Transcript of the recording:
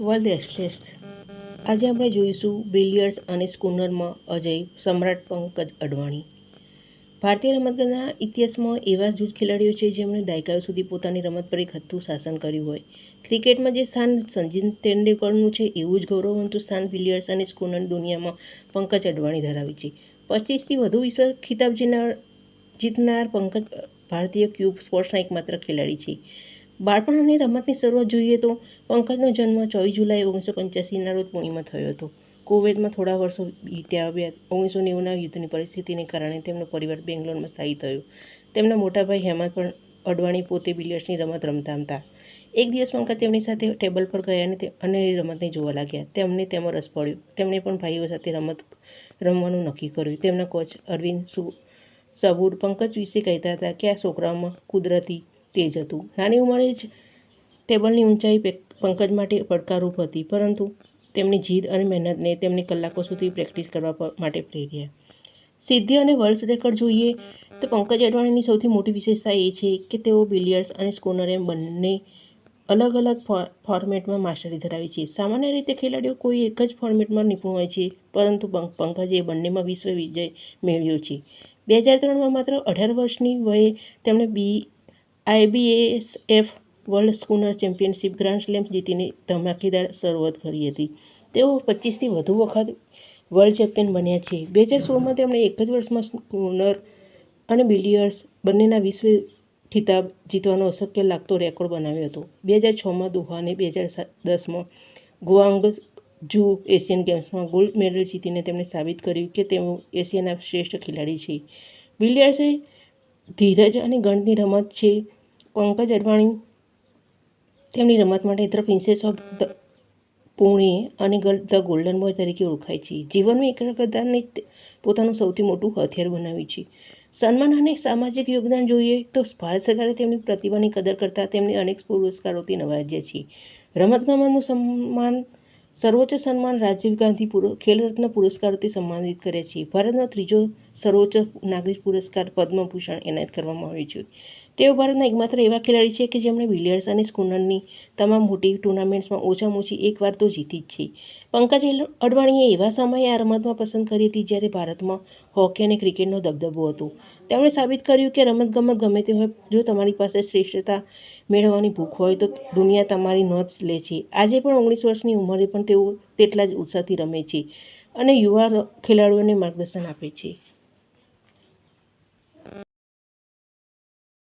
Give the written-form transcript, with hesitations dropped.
World athletes આજે આપણે જોઈશું બિલિયર્ડ્સ અને સ્કૂનરમાં અજય સમ્રાટ પંકજ અડવાણી. ભારતીય રમતગમતના ઇતિહાસમાં એવા જૂથ ખેલાડીઓ છે જેમણે દાયકાઓ સુધી પોતાની રમત પર એક હથ્થું શાસન કર્યું હોય. ક્રિકેટમાં જે સ્થાન સચિન તેંડુલકરનું છે એવું જ ગૌરવવંતું સ્થાન બિલિયર્ડ્સ અને સ્કૂનર દુનિયામાં પંકજ અડવાણી ધરાવે છે. 25થી વધુ વિશ્વ ખિતાબ જીતનાર પંકજ ભારતીય ક્યુબ સ્પોર્ટ્સના એકમાત્ર ખેલાડી છે. બાળપણ અને રમતની શરૂઆત જોઈએ તો પંકજનો જન્મ 24 જુલાઈ 1985ના રોજ પુણેમાં થયો હતો. કુવૈતમાં થોડા વર્ષો વીત્યા બાદ 1990ના યુદ્ધની પરિસ્થિતિને કારણે તેમનો પરિવાર બેંગ્લોરમાં સ્થાયી થયો. તેમના મોટા ભાઈ હેમંત પણ અડવાણી પોતે બિલિયર્ડ્સની રમત રમતા હતા. એક દિવસ પંકજ તેમની સાથે ટેબલ પર ગયા અને રમતને જોવા લાગ્યા. તેમને તેમાં રસ પડ્યો. તેમણે પણ ભાઈઓ સાથે રમત રમવાનું નક્કી કર્યું. તેમના કોચ અરવિંદ સબૂર પંકજ વિશે કહેતા હતા કે આ છોકરામાં કુદરતી તેજ હતું. નાની ઉંમરે જ ટેબલની ઊંચાઈ પંકજ માટે પડકારરૂપ હતી, પરંતુ તેમની જીદ અને મહેનતને તેમને કલાકો સુધી પ્રેક્ટિસ કરવા માટે પ્રેર્યા. સિદ્ધિ અને વર્લ્ડ રેકોર્ડ જોઈએ તો પંકજ અડવાણીની સૌથી મોટી વિશેષતા એ છે કે તેઓ બિલિયર્ડ્સ અને સ્કૂનર એમ બંને અલગ અલગ ફોર્મેટમાં માસ્ટરી ધરાવે છે. સામાન્ય રીતે ખેલાડીઓ કોઈ એક જ ફોર્મેટમાં નિપુણ હોય છે, પરંતુ પંકજે બંનેમાં વિશ્વ વિજય મેળવ્યો છે. 2003માં માત્ર 18 વર્ષની વયે તેમણે IBSF world snooker championship grand slam જીતીને ધમાકેદાર શરૂઆત કરી હતી. તેઓ 25થી વધુ વખત વર્લ્ડ ચેમ્પિયન બન્યા છે. 2016માં તેમણે એક જ વર્ષમાં સ્કૂનર અને બિલિયર્ડ્સ બંનેના વિશ્વ ખિતાબ જીતવાનો અશક્ય લાગતો રેકોર્ડ બનાવ્યો હતો. 2006માં દોહા અને 2010માં ગુઆંગઝુ એશિયન ગેમ્સમાં ગોલ્ડ મેડલ જીતીને તેમણે સાબિત કર્યું કે તેઓ એશિયાના શ્રેષ્ઠ ખેલાડી છે. બિલિયર્ડ્સ એ ધીરજ અને ગણિતની રમત છે. પંકજ અડવાણી તેમની રમત માટે પ્રિન્સેસ ઓફ પુણે અને ધ ગોલ્ડન બોય તરીકે ઓળખાય છે. જીવનમાં એકાગ્રતાને પોતાનું સૌથી મોટું હથિયાર બનાવ્યું છે. સન્માન અને સામાજિક યોગદાન જોઈએ તો ભારત સરકારે તેમની પ્રતિભાની કદર કરતા તેમને અનેક પુરસ્કારોથી નવાજ્યા છે. રમતગમતનું સર્વોચ્ચ સન્માન રાજીવ ગાંધી ખેલ રત્ન પુરસ્કારોથી સન્માનિત કર્યા છે. ભારતનો ત્રીજો સર્વોચ્ચ નાગરિક પુરસ્કાર પદ્મ ભૂષણ એનાયત કરવામાં આવ્યો છે. તેઓ ભારતના એકમાત્ર એવા ખેલાડી છે કે જેમણે બિલિયર્ડ્સ અને સ્કૂનરની તમામ મોટી ટુર્નામેન્ટ્સમાં ઓછામાં ઓછી એક વાર તો જીતી જ છે. પંકજ અડવાણીએ એવા સમયે આ રમતમાં પસંદ કરી હતી જ્યારે ભારતમાં હોકી અને ક્રિકેટનો દબદબો હતો. તેમણે સાબિત કર્યું કે રમતગમત ગમે તે હોય, જો તમારી પાસે શ્રેષ્ઠતા મેળવવાની ભૂખ હોય તો દુનિયા તમારી નોંધ લે છે. આજે પણ 19 વર્ષની ઉંમરે પણ તેઓ તેટલા જ ઉત્સાહથી રમે છે અને યુવા ખેલાડીઓને માર્ગદર્શન આપે છે.